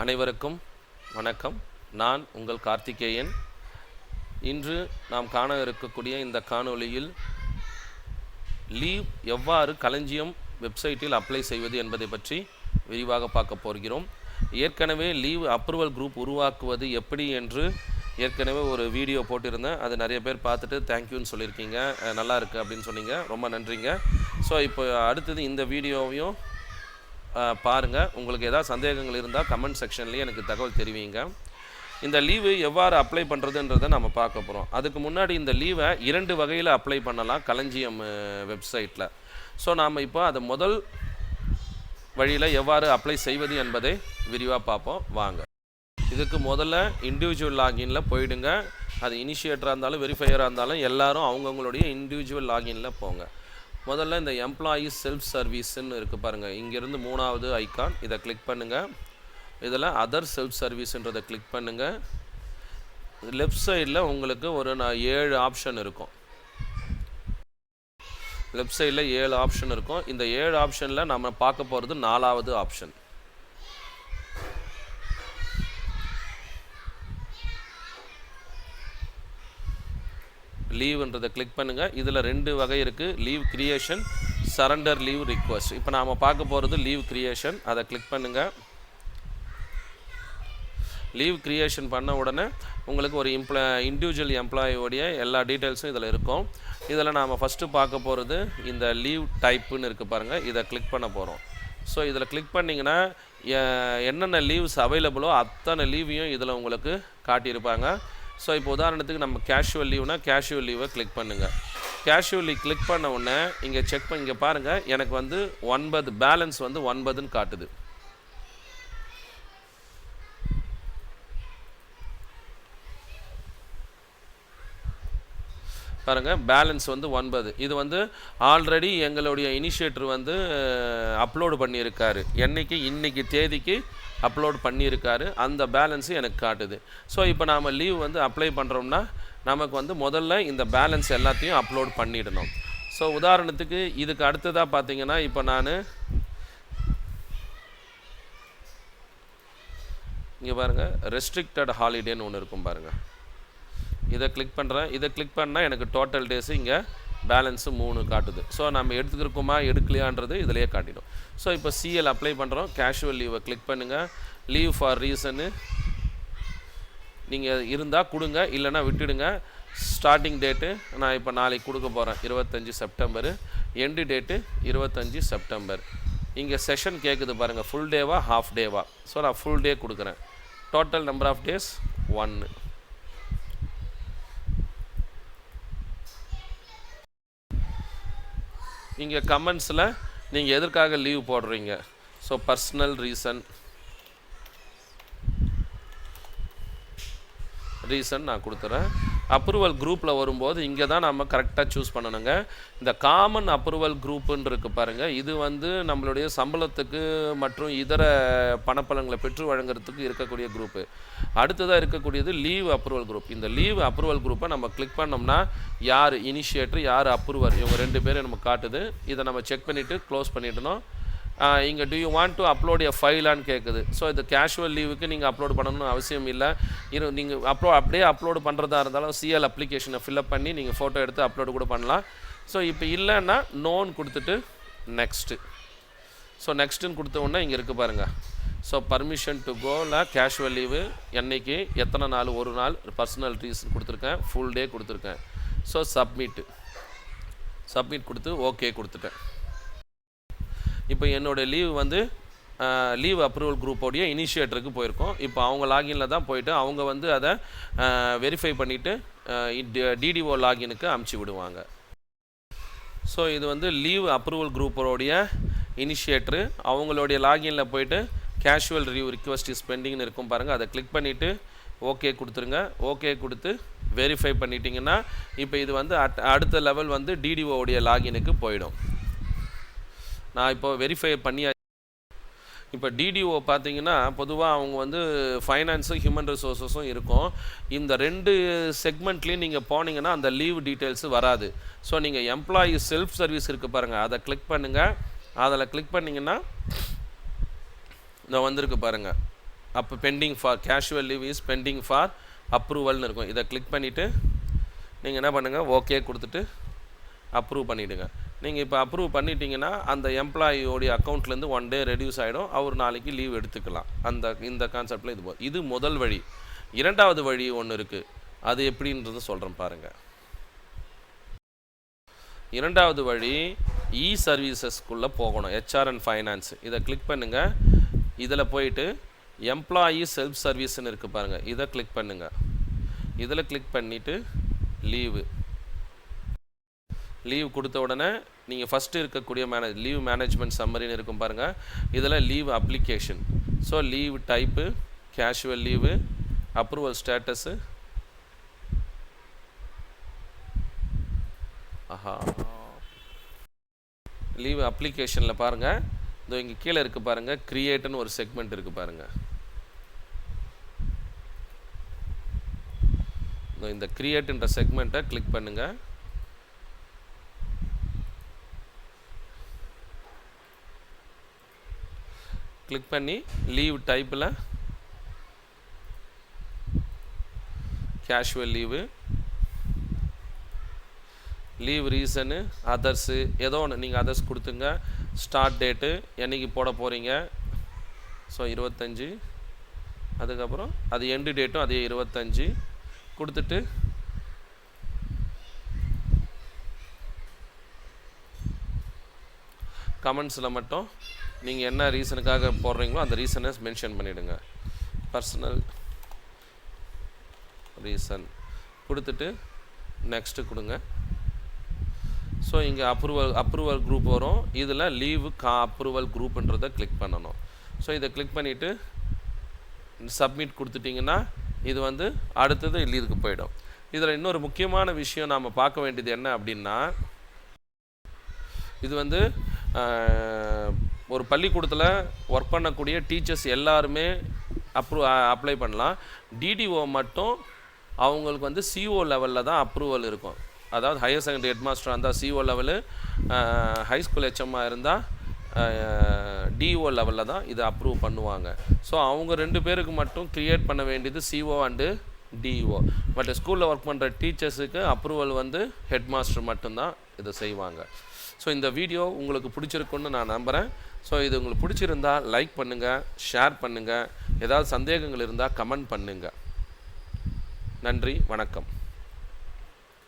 அனைவருக்கும் வணக்கம். நான் உங்கள் கார்த்திகேயன். இன்று நாம் காண இருக்கக்கூடிய இந்த காணொளியில் லீவ் எவ்வாறு களஞ்சியம் வெப்சைட்டில் அப்ளை செய்வது என்பதை பற்றி விரிவாக பார்க்க போகிறோம். ஏற்கனவே லீவ் அப்ரூவல் குரூப் உருவாக்குவது எப்படி என்று ஏற்கனவே ஒரு வீடியோ போட்டிருந்தேன். அது நிறைய பேர் பார்த்துட்டு தேங்க்யூன்னு சொல்லியிருக்கீங்க, நல்லா இருக்குது அப்படின்னு சொன்னீங்க, ரொம்ப நன்றிங்க. ஸோ இப்போ அடுத்தது இந்த வீடியோவையும் பாருங்கள். உங்களுக்கு ஏதாவது சந்தேகங்கள் இருந்தால் கமெண்ட் செக்ஷன்லேயே எனக்கு தகவல் தெரிவிங்க. இந்த லீவு எவ்வாறு அப்ளை பண்ணுறதுன்றதை நம்ம பார்க்க போகிறோம். அதுக்கு முன்னாடி இந்த லீவை 2 வகையில் அப்ளை பண்ணலாம் களஞ்சியம் வெப்சைட்டில். ஸோ நாம் இப்போ அதை முதல் வழியில் எவ்வாறு அப்ளை செய்வது என்பதை விரிவாக பார்ப்போம் வாங்க. இதுக்கு முதல்ல இண்டிவிஜுவல் லாகினில் போயிடுங்க. அது இனிஷியேட்டராக இருந்தாலும் வெரிஃபையராக இருந்தாலும் எல்லோரும் அவங்கவுங்களுடைய இண்டிவிஜுவல் லாகினில் போங்க. முதல்ல இந்த எம்ப்ளாயீஸ் செல்ஃப் சர்வீஸ்ன்னு இருக்குது பாருங்கள், இங்கேருந்து 3வது ஐக்கான், இதை கிளிக் பண்ணுங்கள். இதில் அதர் செல்ஃப் சர்வீஸ்ன்றதை கிளிக் பண்ணுங்கள். லெஃப்ட் சைடில் உங்களுக்கு ஒரு 7 ஆப்ஷன் இருக்கும். லெஃப்ட் சைடில் 7 ஆப்ஷன் இருக்கும். இந்த 7 ஆப்ஷனில் நம்ம பார்க்க போகிறது 4வது ஆப்ஷன். லீவ்ன்றதை கிளிக் பண்ணுங்கள். இதில் 2 வகை இருக்குது, leave creation, surrender leave request. இப்போ நாம் பார்க்க போகிறது லீவ் கிரியேஷன். அதை கிளிக் பண்ணுங்கள். லீவ் கிரியேஷன் பண்ண உடனே உங்களுக்கு ஒரு இண்டிவிஜுவல் எம்ப்ளாயியோடைய எல்லா டீட்டெயில்ஸும் இதில் இருக்கும். இதில் நாம் ஃபஸ்ட்டு பார்க்க போகிறது இந்த லீவ் டைப்புன்னு இருக்குது பாருங்கள், இதை கிளிக் பண்ண போகிறோம். ஸோ இதில் கிளிக் பண்ணிங்கன்னா என்னென்ன லீவ்ஸ் அவைலபிளோ அத்தனை லீவையும் இதில் உங்களுக்கு காட்டியிருப்பாங்க. ஸோ இப்போ உதாரணத்துக்கு நம்ம கேஷுவல் லீவ்னா கேஷுவல் லீவை கிளிக் பண்ணுங்கள். கேஷுவல் லீவ் கிளிக் பண்ண உடனே இங்கே செக் பண்ணி இங்கே பாருங்கள், எனக்கு வந்து 9 பேலன்ஸ் வந்து 9ன்னு காட்டுது. பாருங்கள், பேலன்ஸ் வந்து 9. இது வந்து ஆல்ரெடி எங்களுடைய இனிஷியேட்டர் வந்து அப்லோடு பண்ணியிருக்காரு. இன்னைக்கு தேதிக்கு அப்லோட் பண்ணியிருக்காரு. அந்த பேலன்ஸு எனக்கு காட்டுது. ஸோ இப்போ நாம் லீவ் வந்து அப்ளை பண்ணுறோம்னா நமக்கு வந்து முதல்ல இந்த பேலன்ஸ் எல்லாத்தையும் அப்லோட் பண்ணிடணும். ஸோ உதாரணத்துக்கு இதுக்கு அடுத்ததாக பார்த்தீங்கன்னா இப்போ நான் இங்கே பாருங்கள், ரெஸ்ட்ரிக்டட் ஹாலிடேன்னு ஒன்று இருக்கும் பாருங்கள், இதை கிளிக் பண்ணுறேன். இதை கிளிக் பண்ணால் எனக்கு டோட்டல் டேஸு இங்கே பேலன்ஸு 3 காட்டுது. ஸோ நம்ம எடுத்துக்கிறோமா எடுக்கலையான்றது இதிலேயே காட்டிடும். ஸோ இப்போ சிஎல் அப்ளை பண்ணுறோம். கேஷுவல் லீவை கிளிக் பண்ணுங்கள். லீவ் ஃபார் ரீசனு நீங்கள் இருந்தால் கொடுங்க, இல்லைனா விட்டுடுங்க. ஸ்டார்டிங் டேட்டு நான் இப்போ நாளைக்கு கொடுக்க போகிறேன் 25 செப்டம்பரு. End date 25 September. இங்கே செஷன் கேட்குது பாருங்கள், ஃபுல் டேவா ஹாஃப் டேவா. ஸோ நான் ஃபுல் டே கொடுக்குறேன். Total number of days 1. இங்கே கமெண்ட்ஸில் நீங்கள் எதற்காக லீவ் போடுறீங்க, ஸோ பர்சனல் ரீசன் நான் கொடுத்துறேன். அப்ரூவல் குரூப்பில் வரும்போது இங்கே தான் நம்ம கரெக்டாக சூஸ் பண்ணணுங்க. இந்த காமன் அப்ரூவல் குரூப்புன்னு இருக்குது பாருங்கள், இது வந்து நம்மளுடைய சம்பளத்துக்கு மற்றும் இதர பணப்பலன்களை பெற்று வழங்குறதுக்கு இருக்கக்கூடிய குரூப்பு. அடுத்ததாக இருக்கக்கூடியது லீவ் அப்ரூவல் குரூப். இந்த லீவ் அப்ரூவல் குரூப்பை நம்ம கிளிக் பண்ணோம்னா யார் இனிஷியேட்டர் யார் அப்ரூவர் இவங்க 2 பேரும் நமக்கு காட்டுது. இதை நம்ம செக் பண்ணிவிட்டு க்ளோஸ் பண்ணிடணும். இங்கே do you want to upload a ஃபைலான்னு கேட்குது. ஸோ இது கேஷுவல் லீவுக்கு நீங்கள் அப்லோட் பண்ணணும்னு அவசியம் இல்லை. நீங்கள் அப்படியே அப்லோடு பண்ணுறதா இருந்தாலும் சிஎல் அப்ளிகேஷனை ஃபில்அப் பண்ணி நீங்கள் ஃபோட்டோ எடுத்து அப்லோடு கூட பண்ணலாம். ஸோ இப்போ இல்லைன்னா நோன் கொடுத்துட்டு நெக்ஸ்ட்டு. ஸோ நெக்ஸ்ட்டுன்னு கொடுத்த உடனே இங்கே இருக்குது பாருங்கள். ஸோ பர்மிஷன் டு கோவில் கேஷுவல் லீவு என்றைக்கு எத்தனை நாள், ஒரு நாள், பர்சனல் ரீசன் கொடுத்துருக்கேன், ஃபுல் டே கொடுத்துருக்கேன். ஸோ சப்மிட் கொடுத்து ஓகே கொடுத்துட்டேன். இப்போ என்னோடய லீவ் வந்து லீவ் அப்ரூவல் குரூப்போடைய இனிஷியேட்டருக்கு போயிருக்கோம். இப்போ அவங்க லாகினில் தான் போயிட்டு அவங்க வந்து அதை வெரிஃபை பண்ணிவிட்டு டிடிஓ லாகினுக்கு அமுச்சு விடுவாங்க. ஸோ இது வந்து லீவ் அப்ரூவல் குரூப்போடைய இனிஷியேட்டரு. அவங்களுடைய லாகினில் போயிட்டு கேஷுவல் லீவ் ரிக்வெஸ்ட் இஸ் பெண்டிங்னு இருக்கும் பாருங்கள், அதை கிளிக் பண்ணிவிட்டு ஓகே கொடுத்துருங்க. ஓகே கொடுத்து வெரிஃபை பண்ணிட்டீங்கன்னா இப்போ இது வந்து அடுத்த லெவல் வந்து டிடிஓடைய லாகினுக்கு போயிடும். நான் இப்போ வெரிஃபை பண்ணி இப்போ டிடிஓ பார்த்தீங்கன்னா பொதுவாக அவங்க வந்து ஃபைனான்ஸும் ஹியூமன் ரிசோர்ஸஸும் இருக்கும். இந்த 2 செக்மெண்ட்லேயும் நீங்கள் போனீங்கன்னா அந்த லீவ் டீட்டெயில்ஸு வராது. ஸோ நீங்கள் எம்ப்ளாயி செல்ஃப் சர்வீஸ் இருக்குது பாருங்கள், அதை கிளிக் பண்ணுங்கள். அதில் கிளிக் பண்ணிங்கன்னா இந்த வந்திருக்கு பாருங்கள், அப்போ pending for casual leave is pending for அப்ரூவல்னு இருக்கும். இதை கிளிக் பண்ணிவிட்டு நீங்கள் என்ன பண்ணுங்கள், ஓகே கொடுத்துட்டு அப்ரூவ் பண்ணிவிடுங்க. நீங்கள் இப்போ அப்ரூவ் பண்ணிட்டீங்கன்னா அந்த எம்ப்ளாயியோடைய அக்கௌண்ட்லேருந்து 1 டே ரெடியூஸ் ஆகிடும். அவர் நாளைக்கு லீவ் எடுத்துக்கலாம். இந்த கான்செப்டில் இது முதல் வழி. இரண்டாவது வழி ஒன்று இருக்குது, அது எப்படின்றது சொல்கிறேன் பாருங்கள். இரண்டாவது வழி சர்வீசஸ்க்குள்ளே போகணும். ஹெச்ஆர் அண்ட் ஃபைனான்ஸ் இதை கிளிக் பண்ணுங்கள். இதில் போயிட்டு எம்ப்ளாயி செல்ஃப் சர்வீஸ்ன்னு இருக்குது பாருங்கள், இதை கிளிக் பண்ணுங்கள். இதில் கிளிக் பண்ணிவிட்டு லீவ் கொடுத்த உடனே நீங்கள் ஃபஸ்ட்டு இருக்கக்கூடிய லீவ் மேனேஜ்மெண்ட் சம்மரின்னு இருக்கும் பாருங்கள். இதில் leave application. So leave type casual leave, approval status, leave அப்ளிகேஷனில் பாருங்கள், இதோ இங்கே கீழே இருக்குது பாருங்கள், கிரியேட்டுன்னு ஒரு செக்மெண்ட் இருக்குது பாருங்கள். இந்த கிரியேட்ன்ற செக்மெண்ட்டை கிளிக் பண்ணுங்கள். கிளிக் பண்ணி லீவ் டைப்பில் casual leave, leave reason others ஏதோ ஒன்று நீங்கள் அதர்ஸ் கொடுத்துங்க. ஸ்டார்ட் டேட்டு என்றைக்கு போட போகிறீங்க, ஸோ 25. அதுக்கப்புறம் அது எண்டு டேட்டும் அதே 25 கொடுத்துட்டு கமெண்ட்ஸில் மட்டும் நீங்கள் என்ன ரீசனுக்காக போடுறீங்களோ அந்த ரீசனை மென்ஷன் பண்ணிவிடுங்க. பர்சனல் கொடுத்துட்டு நெக்ஸ்ட்டு கொடுங்க. ஸோ இங்கே அப்ரூவல் குரூப் வரும். இதில் லீவு அப்ரூவல் குரூப்புன்றதை கிளிக் பண்ணணும். ஸோ இதை கிளிக் பண்ணிவிட்டு சப்மிட் கொடுத்துட்டிங்கன்னா இது அடுத்தது லீவுக்கு போயிடும். இதில் இன்னொரு முக்கியமான விஷயம் நாம் பார்க்க வேண்டியது என்ன அப்படின்னா, இது ஒரு பள்ளிக்கூடத்தில் ஒர்க் பண்ணக்கூடிய டீச்சர்ஸ் எல்லாருமே அப்ளை பண்ணலாம். டிடிஓ மட்டும் அவங்களுக்கு சிஓ லெவலில் தான் அப்ரூவல் இருக்கும். அதாவது ஹையர் செகண்டரி ஹெட் மாஸ்டராக இருந்தால் சிஓ லெவலு, ஹைஸ்கூல் ஹெச்எம்மாக இருந்தால் டிஓ லெவலில் தான் இதை அப்ரூவ் பண்ணுவாங்க. ஸோ அவங்க 2 பேருக்கு மட்டும் க்ரியேட் பண்ண வேண்டியது சிஓ அண்டு டிஓ. பட் ஸ்கூலில் ஒர்க் பண்ணுற டீச்சர்ஸுக்கு அப்ரூவல் ஹெட் மாஸ்டர் மட்டும்தான் இதை செய்வாங்க. ஸோ இந்த வீடியோ உங்களுக்கு பிடிச்சிருக்குன்னு நான் நம்புகிறேன். ஸோ இது உங்களுக்கு பிடிச்சிருந்தால் லைக் பண்ணுங்கள், ஷேர் பண்ணுங்கள். ஏதாவது சந்தேகங்கள் இருந்தால் கமெண்ட் பண்ணுங்கள். நன்றி, வணக்கம்.